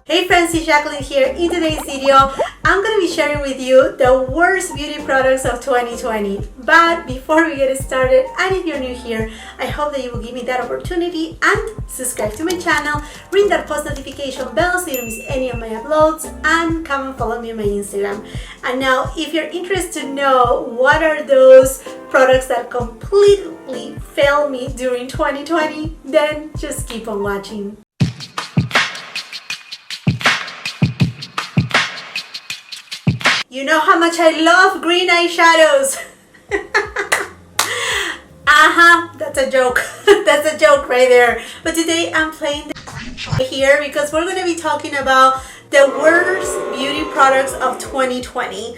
Hey friends, it's Jackeline here. In today's video, I'm going to be sharing with you the worst beauty products of 2020. But before we get started, and if you're new here, I hope that you will give me that opportunity and subscribe to my channel, ring that post notification bell so you don't miss any of my uploads, and come and follow me on my Instagram. And now, if you're interested to know what are those products that completely failed me during 2020, then just keep on watching. You know how much I love green eyeshadows. That's a joke. That's a joke right there. But today I'm playing the GRINCH here because we're going to be talking about the worst beauty products of 2020.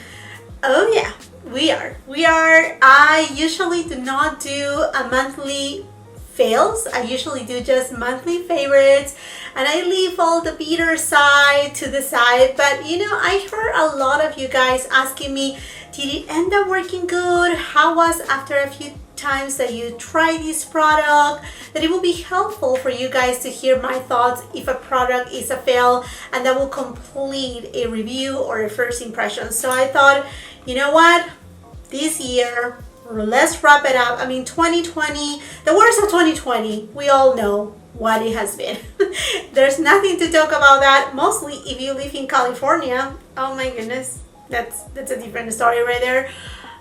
Oh yeah, we are. I usually do not do a monthly fails. I usually do just monthly favorites, and I leave all the beater side to the side. But you know, I heard a lot of you guys asking me, did it end up working good? How was after a few times that you try this product? That it will be helpful for you guys to hear my thoughts if a product is a fail, and that will complete a review or a first impression. So I thought, you know what, this year, let's wrap it up. I mean, 2020, the worst of 2020, we all know what it has been. There's nothing to talk about that. Mostly if you live in California, oh my goodness, that's a different story right there.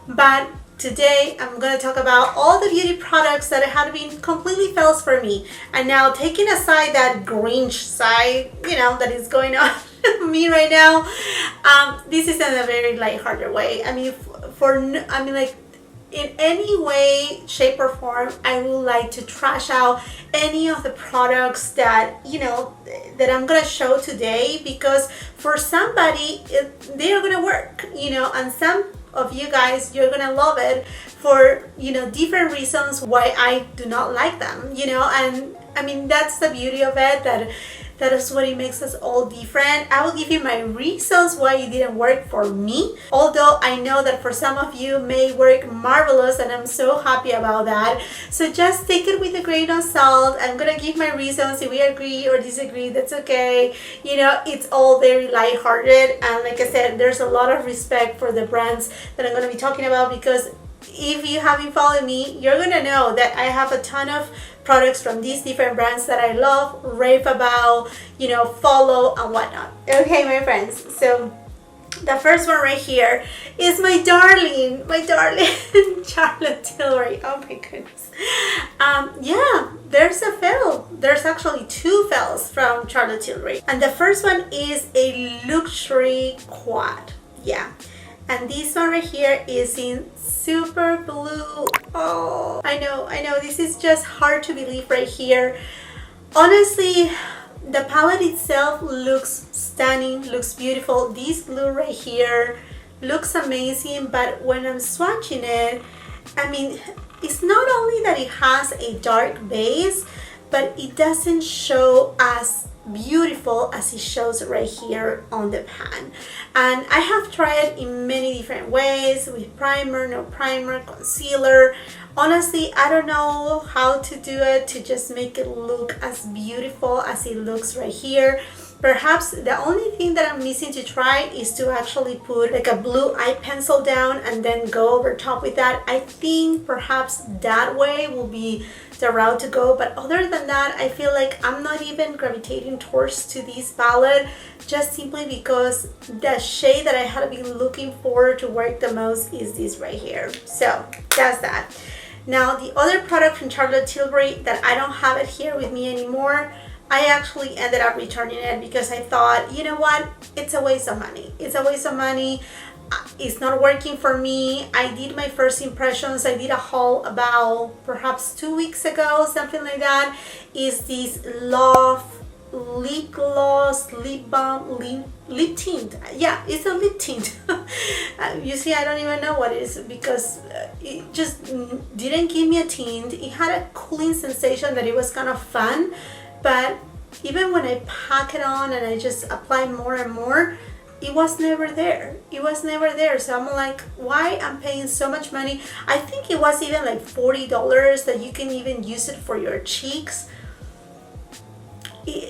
But today I'm going to talk about all the beauty products that have been completely fails for me. And now, taking aside that GRINCH side, you know, that is going on me right now, this is in a very lighthearted way. I mean, like, in any way, shape, or form, I would like to trash out any of the products that, you know, that I'm gonna show today, because for somebody they are gonna work, you know, and some of you guys, you're gonna love it for, you know, different reasons why I do not like them, you know. And I mean, that's the beauty of it, that is what it makes us all different. I will give you my reasons why it didn't work for me, although I know that for some of you may work marvelous, and I'm so happy about that. So just take it with a grain of salt. I'm gonna give my reasons. If we agree or disagree, that's okay. You know, it's all very lighthearted, and like I said, there's a lot of respect for the brands that I'm gonna be talking about, because if you haven't followed me, you're gonna know that I have a ton of products from these different brands that I love, rave about, you know, follow and whatnot. Okay, my friends, so the first one right here is my darling Charlotte Tilbury. Oh my goodness. Yeah, there's a fail. There's actually two fails from Charlotte Tilbury, and the first one is a luxury quad. Yeah. And this one right here is in super blue. Oh, I know, this is just hard to believe right here. Honestly, the palette itself looks stunning, looks beautiful. This blue right here looks amazing, but when I'm swatching it, I mean, it's not only that it has a dark base, but it doesn't show as beautiful as it shows right here on the pan. And I have tried in many different ways, with primer, no primer, concealer. Honestly, I don't know how to do it to just make it look as beautiful as it looks right here. Perhaps the only thing that I'm missing to try is to actually put like a blue eye pencil down and then go over top with that. I think perhaps that way will be the route to go, but other than that, I feel like I'm not even gravitating towards to this palette, just simply because the shade that I had been looking for to work the most is this right here. So that's that. Now, the other product from Charlotte Tilbury that I don't have it here with me anymore, I actually ended up returning it because I thought, you know what, it's a waste of money. It's a waste of money. It's not working for me. I did my first impressions. I did a haul about perhaps 2 weeks ago, something like that. Is this Love lip gloss, lip balm, lip tint. Yeah, it's a lip tint. You see, I don't even know what it is, because it just didn't give me a tint. It had a cooling sensation that it was kind of fun, but even when I pack it on and I just apply more and more, it was never there. It was never there. So I'm like, why I'm paying so much money? I think it was even like $40 that you can even use it for your cheeks.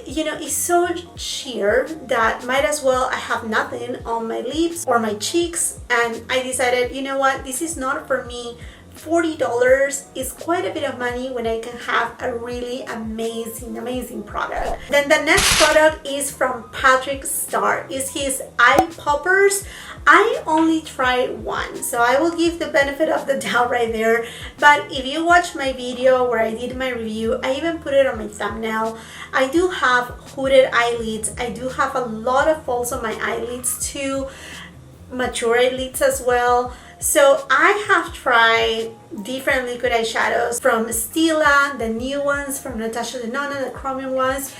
you know, it's so sheer that might as well I have nothing on my lips or my cheeks. And I decided, you know what, this is not for me. $40 is quite a bit of money when I can have a really amazing product. Then the next product is from Patrick Star. It's his eye poppers. I only tried one, so I will give the benefit of the doubt right there. But if you watch my video where I did my review, I even put it on my thumbnail. I do have hooded eyelids. I do have a lot of folds on my eyelids too, mature eyelids as well. So I have tried different liquid eyeshadows from Stila, the new ones from Natasha Denona, the chromium ones,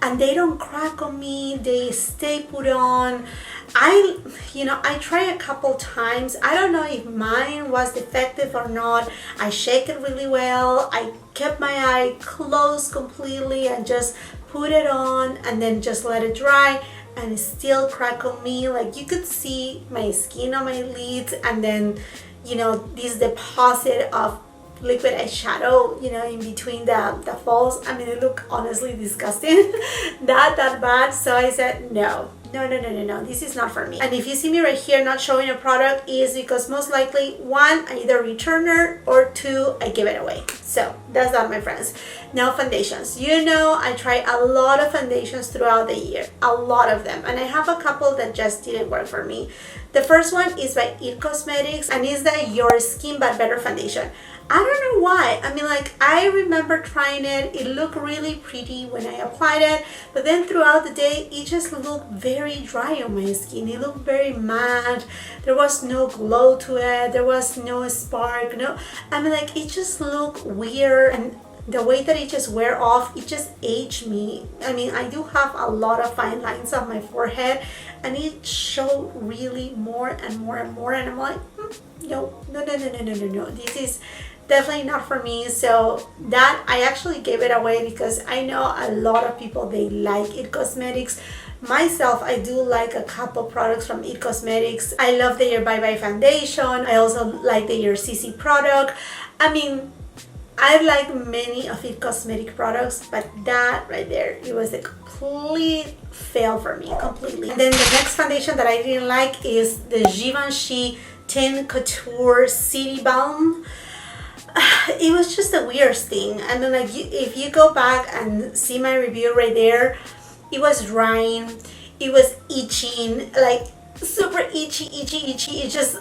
and they don't crack on me. They stay put on. I try a couple times. I don't know if mine was defective or not. I shake it really well. I kept my eye closed completely and just put it on and then just let it dry. And it still crack on me. Like you could see my skin on my lids, and then, you know, this deposit of liquid eyeshadow, you know, in between the folds. I mean, it looked honestly disgusting. that bad. So I said no, this is not for me. And if you see me right here not showing a product, is because most likely, one, I either return it, or two, I give it away. So that's that, my friends. Now foundations. You know, I try a lot of foundations throughout the year, a lot of them, and I have a couple that just didn't work for me. The first one is by IT Cosmetics, and it's the Your Skin But Better foundation. I don't know why. I mean, like, I remember trying it. It looked really pretty when I applied it, but then throughout the day, it just looked very dry on my skin. It looked very matte. There was no glow to it. There was no spark. No, I mean, like, it just looked weird. And the way that it just wear off, it just aged me. I mean, I do have a lot of fine lines on my forehead, and it showed really more and more and more. And I'm like, no. This is definitely not for me. So that, I actually gave it away because I know a lot of people, they like IT Cosmetics. Myself, I do like a couple products from IT Cosmetics. I love their Bye Bye foundation. I also like their CC product. I mean, I like many of IT Cosmetic products, but that right there, it was a complete fail for me, completely. And then the next foundation that I didn't like is the Givenchy Tin Couture City Balm. It was just the weirdest thing. I mean, like, if you go back and see my review right there, it was drying, it was itching, like super itchy. It just,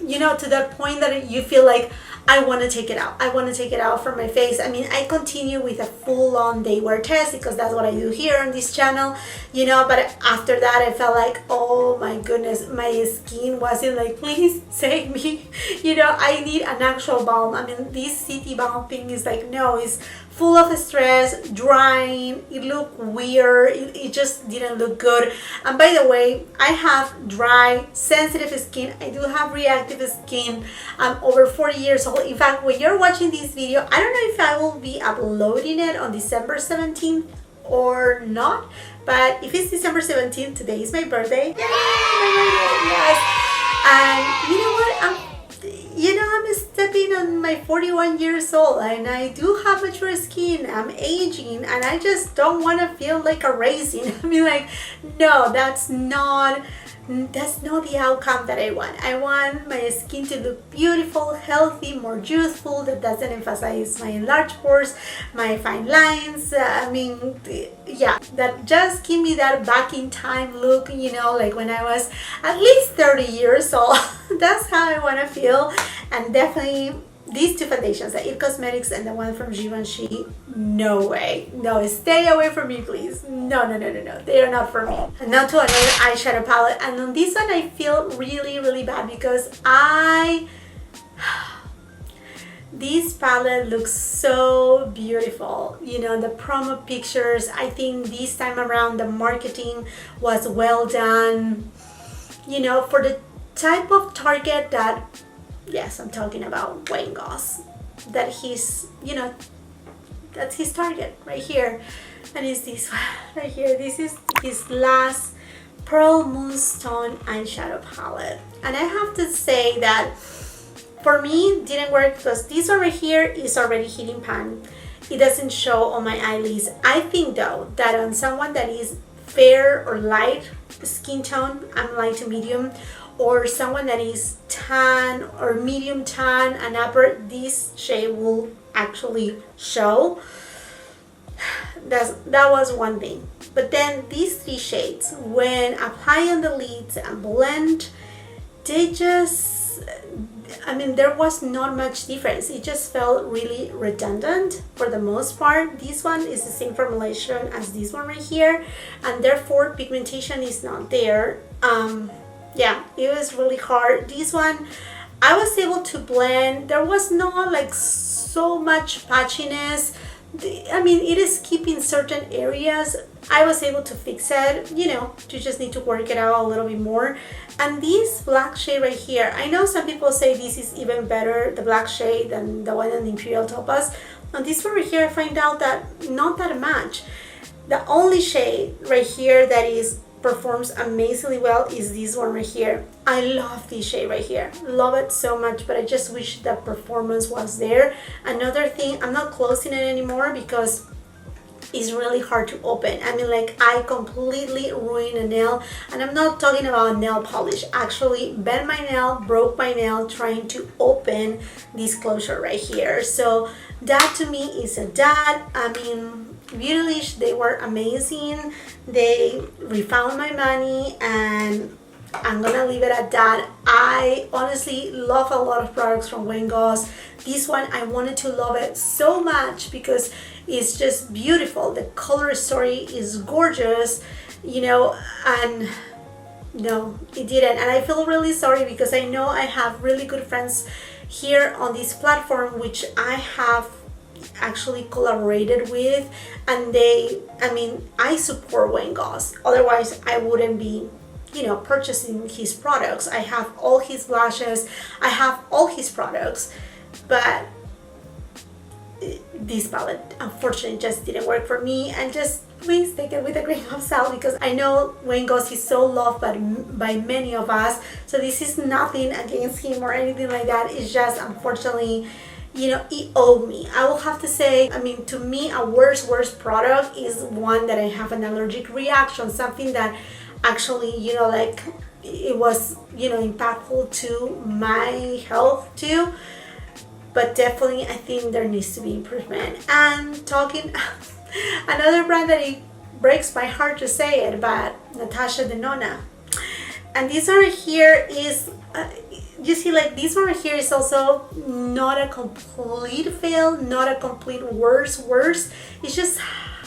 you know, to that point that you feel like, I want to take it out. I want to take it out from my face. I mean, I continue with a full-on day wear test because that's what I do here on this channel, you know, but after that, I felt like, oh my goodness, my skin wasn't like, please save me. You know, I need an actual balm. I mean, this city balm thing is like, no, it's full of stress, drying, it looked weird, it just didn't look good. And by the way, I have dry, sensitive skin. I do have reactive skin. I'm over 40 years old. In fact, when you're watching this video, I don't know if I will be uploading it on December 17th or not, but if it's December 17th, today is my birthday. Yay! My birthday, yes. And you know what? I'm stepping on my 41 years old, and I do have mature skin. I'm aging, and I just don't want to feel like a raisin. I mean, like, no, that's not the outcome that I want. I want my skin to look beautiful, healthy, more youthful. That doesn't emphasize my enlarged pores, my fine lines. I mean, yeah, that just give me that back in time look, you know, like when I was at least 30 years old. That's how I want to feel. And definitely these two foundations, the IT Cosmetics and the one from Givenchy, no way. No, stay away from me, please. No. They are not for me. And now to another eyeshadow palette. And on this one, I feel really bad because this palette looks so beautiful. You know, the promo pictures, I think this time around the marketing was well done. You know, for the type of target that, yes, I'm talking about Wayne Goss, that he's, you know, that's his target right here. And it's this one right here. This is his last Pearl Moonstone eyeshadow palette. And I have to say that for me, didn't work because this one right here is already heating pan. it doesn't show on my eyelids. I think though that on someone that is fair or light skin tone, I'm light to medium, or someone that is tan or medium tan and upper, this shade will actually show. That was one thing. But then these three shades, when apply on the lids and blend, they just, I mean, there was not much difference. It just felt really redundant for the most part. This one is the same formulation as this one right here, and therefore pigmentation is not there. Yeah, it was really hard. This one, I was able to blend. There was not like so much patchiness. I mean, it is keeping certain areas. I was able to fix it, you know, you just need to work it out a little bit more. And this black shade right here, I know some people say this is even better, the black shade, than the one in the Imperial Topaz. On this one right here, I find out that not that much. The only shade right here that is performs amazingly well is this one right here. I love this shade right here, love it so much, but I just wish that performance was there. Another thing, I'm not closing it anymore because it's really hard to open. I mean, like, I completely ruined a nail, and I'm not talking about nail polish, actually bent my nail, broke my nail trying to open this closure right here. So that to me is a dud. I mean, Beautylish, they were amazing. They refound my money, and I'm gonna leave it at that. I honestly love a lot of products from Goss. This one, I wanted to love it so much because it's just beautiful. The color story is gorgeous, you know, and no, it didn't. And I feel really sorry because I know I have really good friends here on this platform, which I have actually collaborated with, and they, I mean, I support Goss. Otherwise, I wouldn't be, you know, purchasing his products. I have all his blushes, I have all his products, but this palette unfortunately just didn't work for me. And just please take it with a grain of salt, because I know Goss is so loved by many of us, so this is nothing against him or anything like that. It's just, unfortunately, you know, he owed me. I will have to say, I mean, to me, a worst product is one that I have an allergic reaction, something that actually, you know, like, it was, you know, impactful to my health too. But definitely, I think there needs to be improvement. And talking, another brand that it breaks my heart to say it, but TATCHA the Nona. And this one here is, you see, like, this one here is also not a complete fail, not a complete worse. It just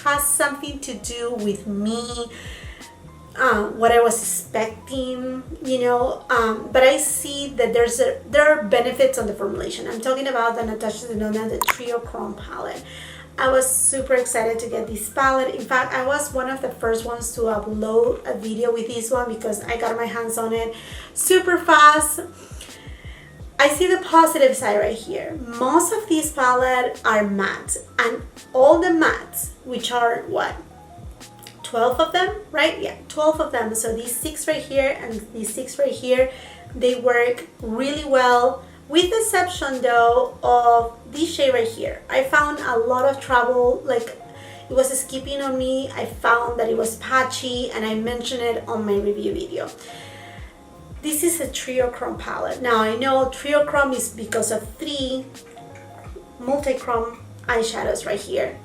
has something to do with me, what I was expecting, you know, but I see that there are benefits on the formulation. I'm talking about the TATCHA the Nona, the Trio Chrome palette. I was super excited to get this palette. In fact, I was one of the first ones to upload a video with this one because I got my hands on it super fast. I see the positive side right here. Most of these palettes are matte, and all the mattes, which are what, 12 of them, right? Yeah, 12 of them. So these 6 right here and these 6 right here, they work really well, with the exception though of this shade right here. I found a lot of trouble, like, it was skipping on me. I found that it was patchy, and I mentioned it on my review video. This is a Trio Chrome palette. Now, I know Trio Chrome is because of 3 multi-chrome eyeshadows right here,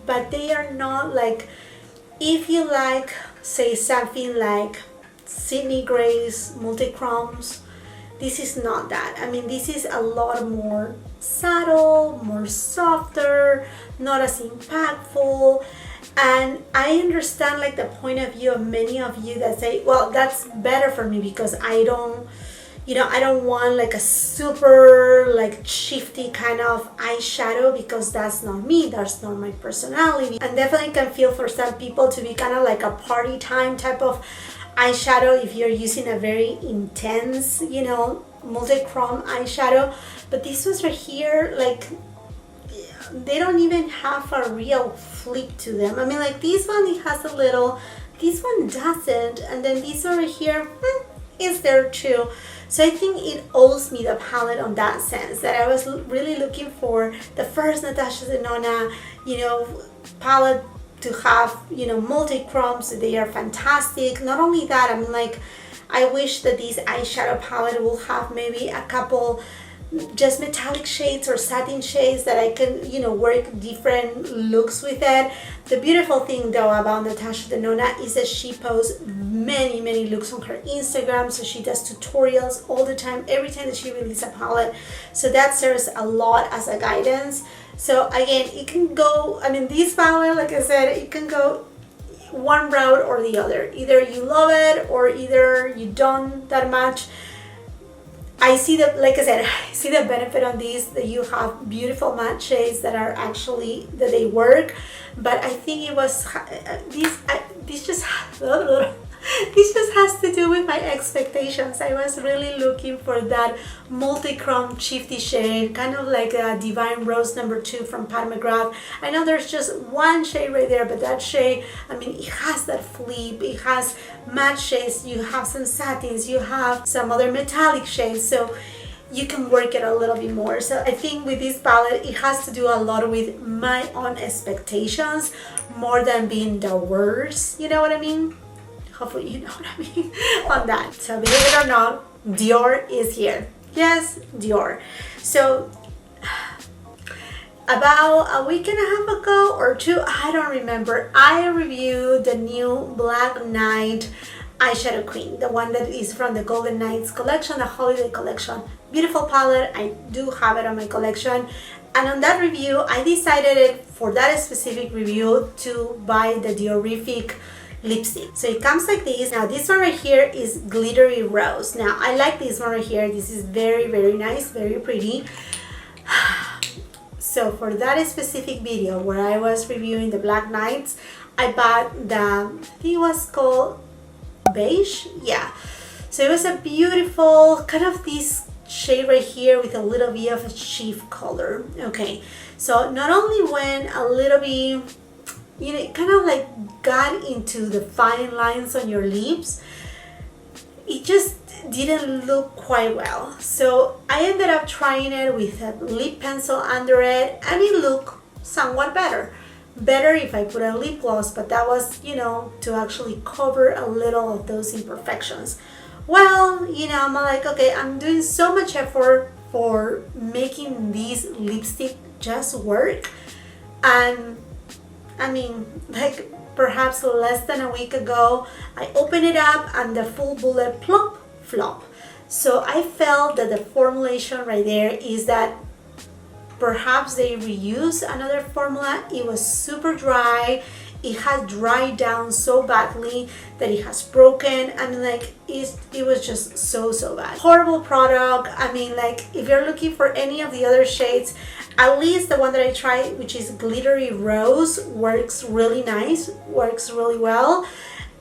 but they are not like, if you like, say, something like Sydney Gray's multi-chromes, this is not that. I mean, this is a lot more subtle, more softer, not as impactful. And I understand, like, the point of view of many of you that say, well, that's better for me because I don't, you know, I don't want like a super like shifty kind of eyeshadow, because that's not me, that's not my personality. And definitely can feel for some people to be kind of like a party time type of eyeshadow if you're using a very intense, you know, multi-chrome eyeshadow. But these ones right here, like, they don't even have a real flip to them. I mean, like, this one, it has a little, this one doesn't, and then this one right here is there too. So I think it owes me the palette on that sense, that I was really looking for the first Natasha Denona, you know, palette to have, you know, multi-chromes. They are fantastic. Not only that, I'm like, I wish that this eyeshadow palette will have maybe a couple just metallic shades or satin shades that I can, you know, work different looks with it. The beautiful thing though about Natasha Denona is that she posts many looks on her Instagram, so she does tutorials all the time, every time that she releases a palette, so that serves a lot as a guidance. So again, it can go, I mean, this palette, like I said, it can go one route or the other. Either you love it or either you don't that much. I see the, like I said, I see the benefit on these, that you have beautiful matte shades that are actually, that they work. But I think it was, this just has to do with my expectations. I was really looking for that multi-chrome shifty shade, kind of like a Divine Rose number 2 from Pat McGrath. I know there's just one shade right there, but that shade, I mean, it has that flip, it has matte shades, you have some satins, you have some other metallic shades, so you can work it a little bit more. So I think with this palette, it has to do a lot with my own expectations more than being the worst, you know what I mean? Hopefully you know what I mean on that. So believe it or not, Dior is here. Yes, Dior. So about a week and a half ago or two, I don't remember, I reviewed the new Black Knight eyeshadow queen, the one that is from the Golden Nights collection, the holiday collection. Beautiful palette. I do have it on my collection. And on that review, I decided for that specific review to buy the Diorific lipstick. So it comes like this. Now this one right here is Glittery Rose. Now I like this one right here. This is very nice, very pretty. So for that specific video where I was reviewing the Black Knights, I bought the, I think it was called Beige. Yeah. So it was a beautiful kind of this shade right here with a little bit of a sheaf color. Okay. So not only went a little bit, you know, it kind of like got into the fine lines on your lips, it just didn't look quite well. So I ended up trying it with a lip pencil under it, and it looked somewhat better. Better if I put a lip gloss, but that was, you know, to actually cover a little of those imperfections. Well, you know, I'm like, okay, I'm doing so much effort for making these lipstick just work, and I mean, like perhaps less than a week ago, I opened it up and the full bullet plop flop. So I felt that the formulation right there is that perhaps they reused another formula. It was super dry. It had dried down so badly that it has broken. I mean, like, it was just so bad. Horrible product. I mean, like, if you're looking for any of the other shades, at least the one that I tried, which is Glittery Rose, works really nice, works really well.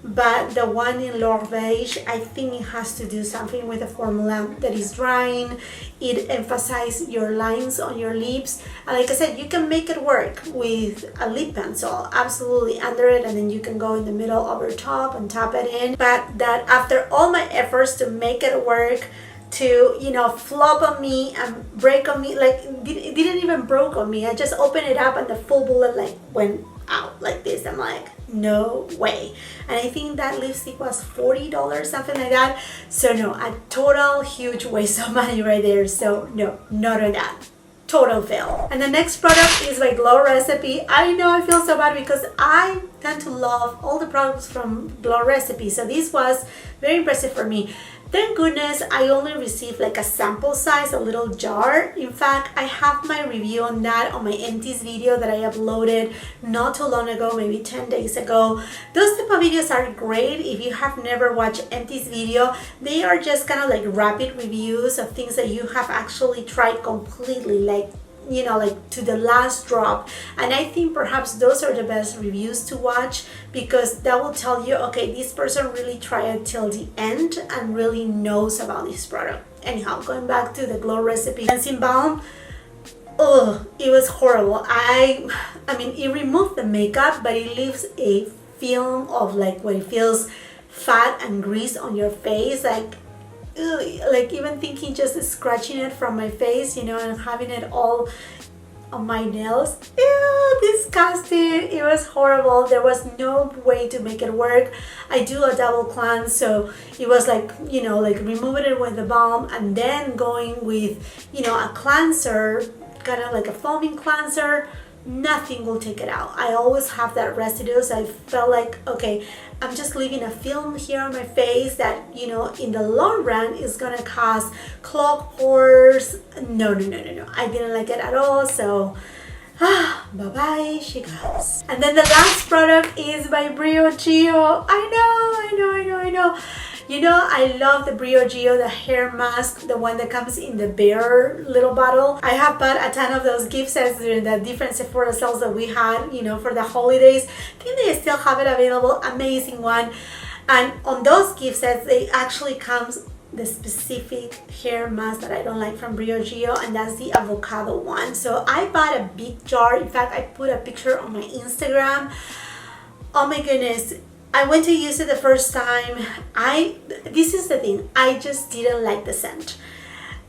But the one in L'Or Beige, I think it has to do something with the formula that is drying. It emphasizes your lines on your lips. And like I said, you can make it work with a lip pencil, absolutely, under it, and then you can go in the middle over top and tap it in. But that after all my efforts to make it work, to, you know, flop on me and break on me, like it didn't even broke on me. I just opened it up and the full bullet like went out like this. I'm like, no way. And I think that lipstick was $40, something like that. So no, a total huge waste of money right there. So no, not on that. Total fail. And the next product is by Glow Recipe. I know I feel so bad because I tend to love all the products from Glow Recipe. So this was very impressive for me. Thank goodness I only received like a sample size, a little jar. In fact, I have my review on that on my empties video that I uploaded not too long ago, maybe 10 days ago. Those type of videos are great. If you have never watched empties video, they are just kind of like rapid reviews of things that you have actually tried completely, like, you know, like to the last drop. And I think perhaps those are the best reviews to watch, because that will tell you, okay, this person really tried it till the end and really knows about this product. Anyhow, going back to the Glow Recipe cleansing balm, oh, it was horrible. I mean, it removed the makeup, but it leaves a film of like what it feels fat and grease on your face. Like, like even thinking just scratching it from my face, you know, and having it all on my nails. Ew, disgusting. It was horrible. There was no way to make it work. I do a double cleanse, so it was like, you know, like removing it with the balm and then going with, you know, a cleanser, kind of like a foaming cleanser. Nothing will take it out. I always have that residue, so I felt like, okay, I'm just leaving a film here on my face that, you know, in the long run is gonna cause clogged pores. No, I didn't like it at all. So bye-bye, she goes. And then the last product is by Briogeo. I know. You know, I love the Briogeo, the hair mask, the one that comes in the bear little bottle. I have bought a ton of those gift sets during the different Sephora sales that we had, you know, for the holidays. I think they still have it available. Amazing one. And on those gift sets, they actually comes the specific hair mask that I don't like from Briogeo, and that's the avocado one. So I bought a big jar. In fact, I put a picture on my Instagram. Oh my goodness. I went to use it the first time. This is the thing, I just didn't like the scent.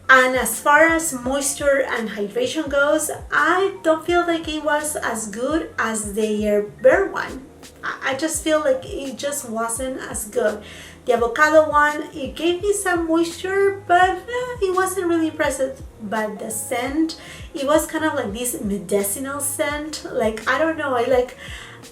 And as far as moisture and hydration goes, I don't feel like it was as good as the Bear one. I just feel like it just wasn't as good. The avocado one, it gave me some moisture, but it wasn't really impressive. But the scent, it was kind of like this medicinal scent. Like, I don't know,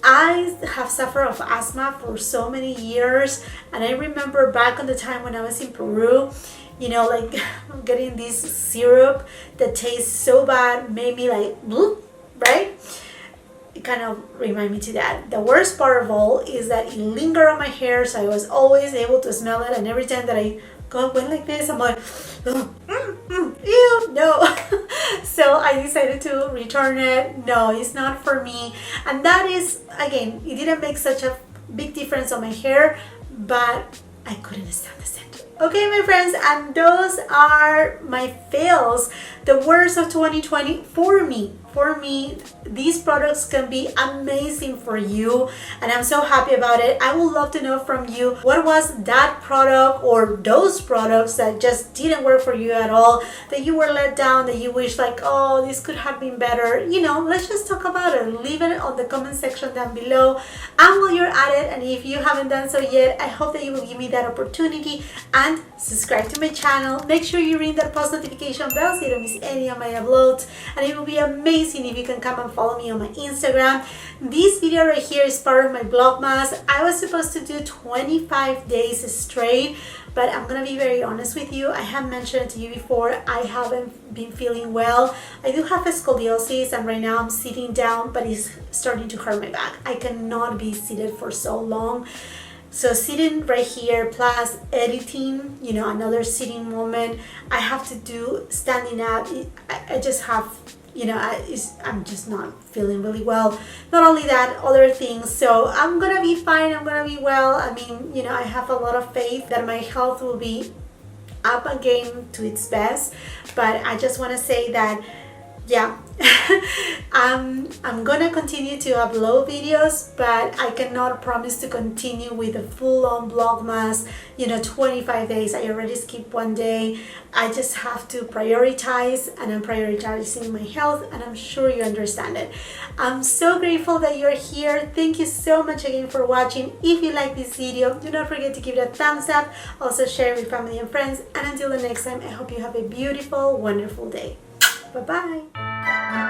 I have suffered of asthma for so many years, and I remember back on the time when I was in Peru, you know, like getting this syrup that tastes so bad made me like, bloop, right? It kind of reminded me to that. The worst part of all is that it lingered on my hair, so I was always able to smell it, and every time that I went like this, I'm like, ew, no. So I decided to return it. No, it's not for me. And that is, again, it didn't make such a big difference on my hair, but I couldn't stand the scent. Okay, my friends, and those are my fails, the worst of 2020 for me. For me, these products can be amazing for you, and I'm so happy about it. I would love to know from you, what was that product or those products that just didn't work for you at all, that you were let down, that you wish like, oh, this could have been better. You know, let's just talk about it. Leave it on the comment section down below. And while you're at it, and if you haven't done so yet, I hope that you will give me that opportunity and subscribe to my channel. Make sure you ring that post notification bell so you don't miss any of my uploads, and it will be amazing if you can come and follow me on my Instagram. This video right here is part of my Vlogmas. I was supposed to do 25 days straight, but I'm gonna be very honest with you. I have mentioned to you before, I haven't been feeling well. I do have a scoliosis, and right now I'm sitting down, but it's starting to hurt my back. I cannot be seated for so long. So sitting right here plus editing, you know, another sitting moment, I have to do standing up. I just have, you know, I'm just not feeling really well. Not only that, other things. So I'm gonna be fine, I'm gonna be well. I mean, you know, I have a lot of faith that my health will be up again to its best. But I just want to say that, yeah, I'm gonna continue to upload videos, but I cannot promise to continue with a full-on Vlogmas, you know, 25 days. I already skipped one day. I just have to prioritize, and I'm prioritizing my health, and I'm sure you understand it. I'm so grateful that you're here. Thank you so much again for watching. If you like this video, do not forget to give it a thumbs up. Also share it with family and friends, and until the next time, I hope you have a beautiful, wonderful day. Bye-bye.